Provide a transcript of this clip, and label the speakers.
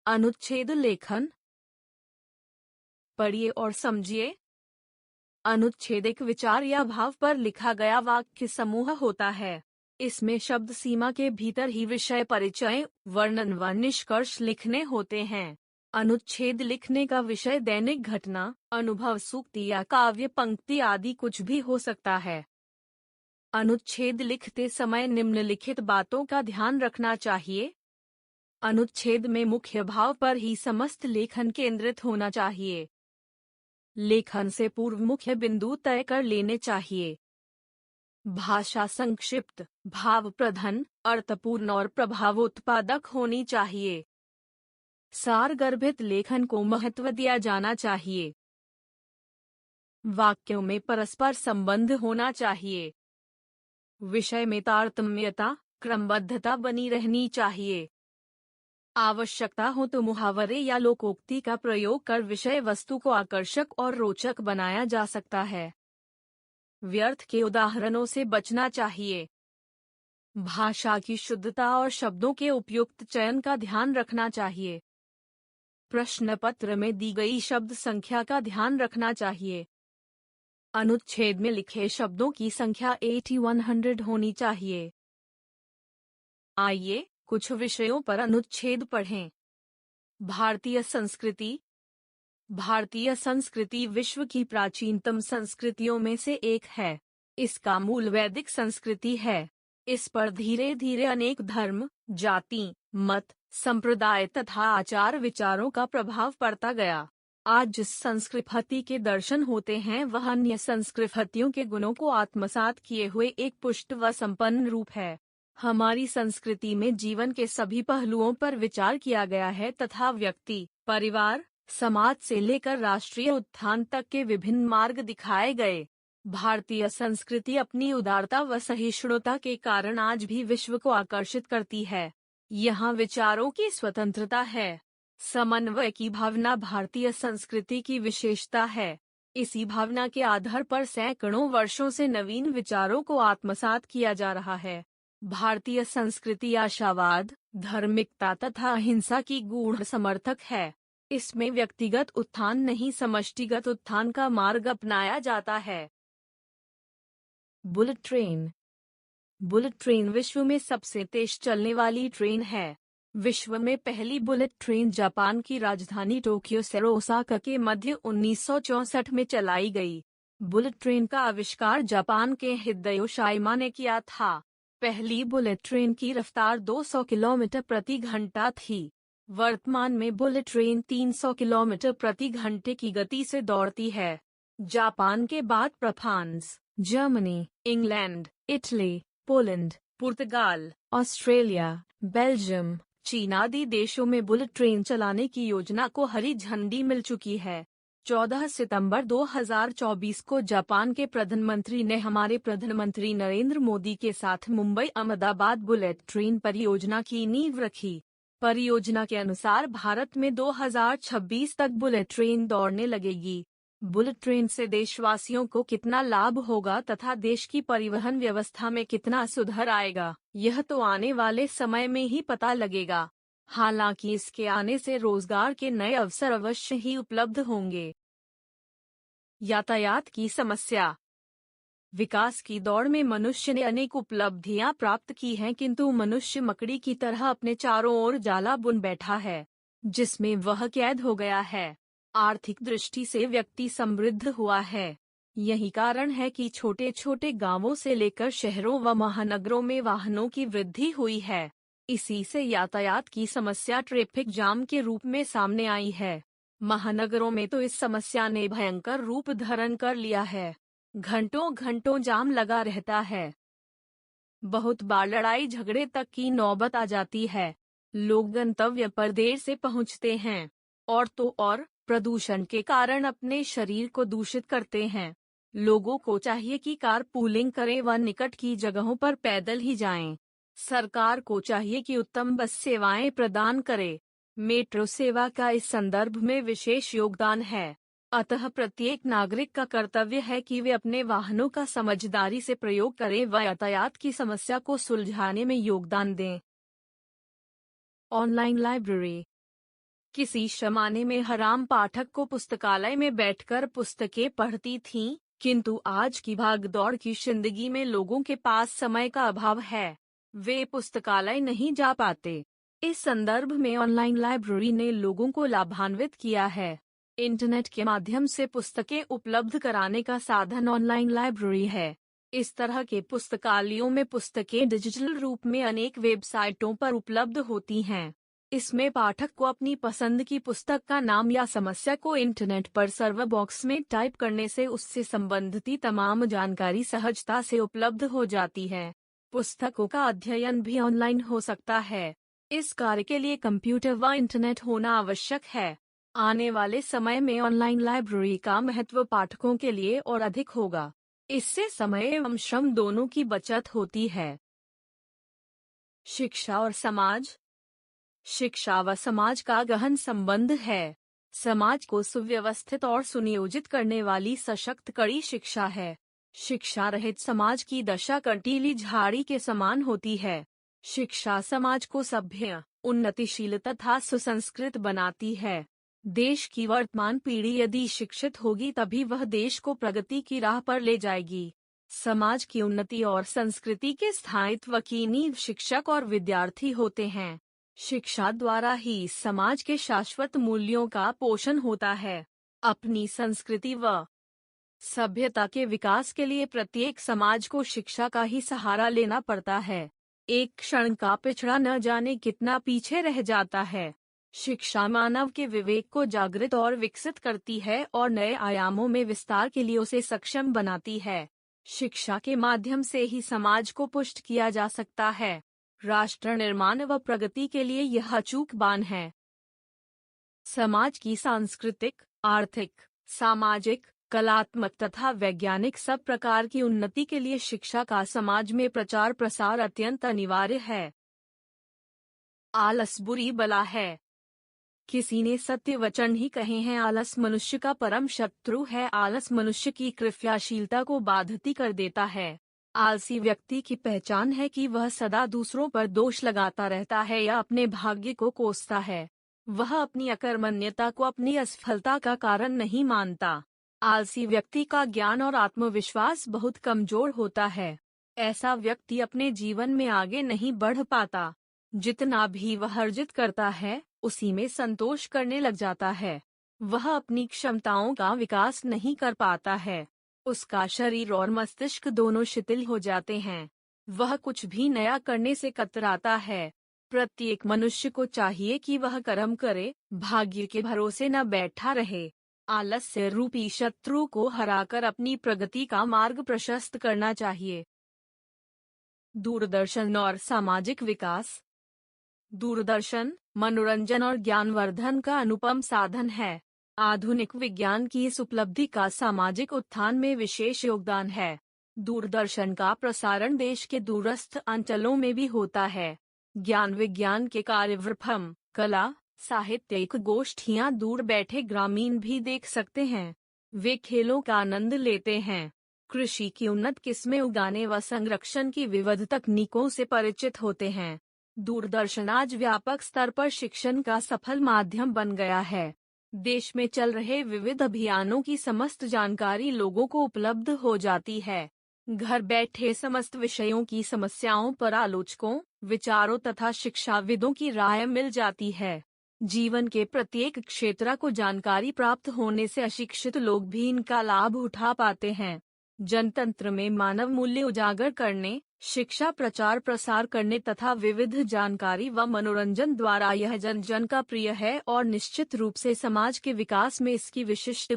Speaker 1: अनुच्छेद लेखन। पढ़िए और समझिए। अनुच्छेद एक विचार या भाव पर लिखा गया वाक्य समूह होता है। इसमें शब्द सीमा के भीतर ही विषय परिचय, वर्णन व निष्कर्ष लिखने होते हैं। अनुच्छेद लिखने का विषय दैनिक घटना, अनुभव, सूक्ति या काव्य पंक्ति आदि कुछ भी हो सकता है। अनुच्छेद लिखते समय निम्नलिखित बातों का ध्यान रखना चाहिए। अनुच्छेद में मुख्य भाव पर ही समस्त लेखन केंद्रित होना चाहिए। लेखन से पूर्व मुख्य बिंदु तय कर लेने चाहिए। भाषा संक्षिप्त, भाव प्रधान, अर्थपूर्ण और प्रभावोत्पादक होनी चाहिए। सारगर्भित लेखन को महत्व दिया जाना चाहिए। वाक्यों में परस्पर संबंध होना चाहिए। विषय में तारतम्यता, क्रमबद्धता बनी रहनी चाहिए। आवश्यकता हो तो मुहावरे या लोकोक्ति का प्रयोग कर विषय वस्तु को आकर्षक और रोचक बनाया जा सकता है। व्यर्थ के उदाहरणों से बचना चाहिए। भाषा की शुद्धता और शब्दों के उपयुक्त चयन का ध्यान रखना चाहिए। प्रश्न पत्र में दी गई शब्द संख्या का ध्यान रखना चाहिए। अनुच्छेद में लिखे शब्दों की संख्या 80-100 होनी चाहिए। आइए कुछ विषयों पर अनुच्छेद पढ़ें। भारतीय संस्कृति। भारतीय संस्कृति विश्व की प्राचीनतम संस्कृतियों में से एक है। इसका मूल वैदिक संस्कृति है। इस पर धीरे धीरे अनेक धर्म, जाति, मत, संप्रदाय तथा आचार विचारों का प्रभाव पड़ता गया। आज जिस संस्कृति के दर्शन होते हैं वह अन्य संस्कृतियों के गुणों को आत्मसात किए हुए एक पुष्ट व संपन्न रूप है। हमारी संस्कृति में जीवन के सभी पहलुओं पर विचार किया गया है तथा व्यक्ति, परिवार, समाज से लेकर राष्ट्रीय उत्थान तक के विभिन्न मार्ग दिखाए गए। भारतीय संस्कृति अपनी उदारता व सहिष्णुता के कारण आज भी विश्व को आकर्षित करती है। यहाँ विचारों की स्वतंत्रता है। समन्वय की भावना भारतीय संस्कृति की विशेषता है। इसी भावना के आधार पर सैकड़ों वर्षों से नवीन विचारों को आत्मसात किया जा रहा है। भारतीय संस्कृति आशावाद, धार्मिकता तथा अहिंसा की गूढ़ समर्थक है। इसमें व्यक्तिगत उत्थान नहीं समष्टिगत उत्थान का मार्ग अपनाया जाता है। Bullet train. बुलेट ट्रेन विश्व में सबसे तेज चलने वाली ट्रेन है। विश्व में पहली बुलेट ट्रेन जापान की राजधानी टोक्यो से ओसाका के मध्य 1964 में चलाई गई। बुलेट ट्रेन का आविष्कार जापान के हिदेयो शाइमा ने किया था। पहली बुलेट ट्रेन की रफ्तार 200 किलोमीटर प्रति घंटा थी। वर्तमान में बुलेट ट्रेन 300 किलोमीटर प्रति घंटे की गति से दौड़ती है। जापान के बाद France, Germany, England, Italy, Poland, पुर्तगाल, ऑस्ट्रेलिया, बेल्जियम, चीन आदि देशों में बुलेट ट्रेन चलाने की योजना को हरी झंडी मिल चुकी है। 14 सितंबर 2024 को जापान के प्रधानमंत्री ने हमारे प्रधानमंत्री नरेंद्र मोदी के साथ मुंबई अहमदाबाद बुलेट ट्रेन परियोजना की नींव रखी। परियोजना के अनुसार भारत में 2026 तक बुलेट ट्रेन दौड़ने लगेगी। बुलेट ट्रेन से देशवासियों को कितना लाभ होगा तथा देश की परिवहन व्यवस्था में कितना सुधार आएगा, यह तो आने वाले समय में ही पता लगेगा। हालांकि इसके आने से रोजगार के नए अवसर अवश्य ही उपलब्ध होंगे। यातायात की समस्या। विकास की दौड़ में मनुष्य ने अनेक उपलब्धियां प्राप्त की हैं, किंतु मनुष्य मकड़ी की तरह अपने चारों ओर जाला बुन बैठा है, जिसमें वह कैद हो गया है। आर्थिक दृष्टि से व्यक्ति समृद्ध हुआ है। यही कारण है कि छोटे छोटे गांवों से लेकर शहरों व महानगरों में वाहनों की वृद्धि हुई है। इसी से यातायात की समस्या ट्रैफिक जाम के रूप में सामने आई है। महानगरों में तो इस समस्या ने भयंकर रूप धारण कर लिया है। घंटों घंटों जाम लगा रहता है। बहुत बार लड़ाई झगड़े तक की नौबत आ जाती है। लोग गंतव्य पर देर से पहुंचते हैं और तो और प्रदूषण के कारण अपने शरीर को दूषित करते हैं। लोगों को चाहिए कि कार पूलिंग करें व निकट की जगहों पर पैदल ही जाएं। सरकार को चाहिए कि उत्तम बस सेवाएं प्रदान करे। मेट्रो सेवा का इस संदर्भ में विशेष योगदान है। अतः प्रत्येक नागरिक का कर्तव्य है कि वे अपने वाहनों का समझदारी से प्रयोग करें व यातायात की समस्या को सुलझाने में योगदान दें। Online library. किसी जमाने में हराम पाठक को पुस्तकालय में बैठकर पुस्तकें पढ़ती थीं, किंतु आज की भागदौड़ की जिंदगी में लोगों के पास समय का अभाव है। वे पुस्तकालय नहीं जा पाते। इस संदर्भ में ऑनलाइन लाइब्रेरी ने लोगों को लाभान्वित किया है। इंटरनेट के माध्यम से पुस्तकें उपलब्ध कराने का साधन ऑनलाइन लाइब्रेरी है। इस तरह के पुस्तकालयों में पुस्तकें डिजिटल रूप में अनेक वेबसाइटों पर उपलब्ध होती हैं। इसमें पाठक को अपनी पसंद की पुस्तक का नाम या समस्या को इंटरनेट पर सर्वर बॉक्स में टाइप करने से उससे संबंधित तमाम जानकारी सहजता से उपलब्ध हो जाती है। पुस्तकों का अध्ययन भी ऑनलाइन हो सकता है। इस कार्य के लिए कंप्यूटर व इंटरनेट होना आवश्यक है। आने वाले समय में ऑनलाइन लाइब्रेरी का महत्व पाठकों के लिए और अधिक होगा। इससे समय एवं श्रम दोनों की बचत होती है। शिक्षा और समाज। शिक्षा व समाज का गहन संबंध है। समाज को सुव्यवस्थित और सुनियोजित करने वाली सशक्त कड़ी शिक्षा है। शिक्षा रहित समाज की दशा कंटीली झाड़ी के समान होती है। शिक्षा समाज को सभ्य, उन्नतिशील तथा सुसंस्कृत बनाती है। देश की वर्तमान पीढ़ी यदि शिक्षित होगी तभी वह देश को प्रगति की राह पर ले जाएगी। समाज की उन्नति और संस्कृति के स्थायित्व की नींव शिक्षक और विद्यार्थी होते हैं। शिक्षा द्वारा ही समाज के शाश्वत मूल्यों का पोषण होता है। अपनी संस्कृति व सभ्यता के विकास के लिए प्रत्येक समाज को शिक्षा का ही सहारा लेना पड़ता है। एक क्षण का पिछड़ा न जाने कितना पीछे रह जाता है। शिक्षा मानव के विवेक को जागृत और विकसित करती है और नए आयामों में विस्तार के लिए उसे सक्षम बनाती है। शिक्षा के माध्यम से ही समाज को पुष्ट किया जा सकता है। राष्ट्र निर्माण व प्रगति के लिए यह अचूक बाण है। समाज की सांस्कृतिक, आर्थिक, सामाजिक, कलात्मक तथा वैज्ञानिक सब प्रकार की उन्नति के लिए शिक्षा का समाज में प्रचार प्रसार अत्यंत अनिवार्य है। आलस बुरी बला है। किसी ने सत्य वचन ही कहे हैं, आलस मनुष्य का परम शत्रु है। आलस मनुष्य की क्रियाशीलता को बाधित कर देता है। आलसी व्यक्ति की पहचान है कि वह सदा दूसरों पर दोष लगाता रहता है या अपने भाग्य को कोसता है। वह अपनी अकर्मण्यता को अपनी असफलता का कारण नहीं मानता। आलसी व्यक्ति का ज्ञान और आत्मविश्वास बहुत कमजोर होता है। ऐसा व्यक्ति अपने जीवन में आगे नहीं बढ़ पाता। जितना भी वह अर्जित करता है उसी में संतोष करने लग जाता है। वह अपनी क्षमताओं का विकास नहीं कर पाता है। उसका शरीर और मस्तिष्क दोनों शिथिल हो जाते हैं। वह कुछ भी नया करने से कतराता है। प्रत्येक मनुष्य को चाहिए कि वह कर्म करे, भाग्य के भरोसे न बैठा रहे। आलस्य रूपी शत्रु को हराकर अपनी प्रगति का मार्ग प्रशस्त करना चाहिए। दूरदर्शन और सामाजिक विकास। दूरदर्शन मनोरंजन और ज्ञानवर्धन का अनुपम साधन है। आधुनिक विज्ञान की इस उपलब्धि का सामाजिक उत्थान में विशेष योगदान है। दूरदर्शन का प्रसारण देश के दूरस्थ अंचलों में भी होता है। ज्ञान विज्ञान के कार्यक्रम, कला, साहित्यिक गोष्ठियां दूर बैठे ग्रामीण भी देख सकते हैं। वे खेलों का आनंद लेते हैं। कृषि की उन्नत किस्में उगाने व संरक्षण की विविध तकनीकों से परिचित होते हैं। दूरदर्शन आज व्यापक स्तर पर शिक्षण का सफल माध्यम बन गया है। देश में चल रहे विविध अभियानों की समस्त जानकारी लोगों को उपलब्ध हो जाती है। घर बैठे समस्त विषयों की समस्याओं पर आलोचकों, विचारों तथा शिक्षाविदों की राय मिल जाती है। जीवन के प्रत्येक क्षेत्र को जानकारी प्राप्त होने से अशिक्षित लोग भी इनका लाभ उठा पाते हैं। जनतंत्र में मानव मूल्य उजागर करने, शिक्षा प्रचार प्रसार करने तथा विविध जानकारी व मनोरंजन द्वारा यह जन जन का प्रिय है और निश्चित रूप से समाज के विकास में इसकी विशिष्ट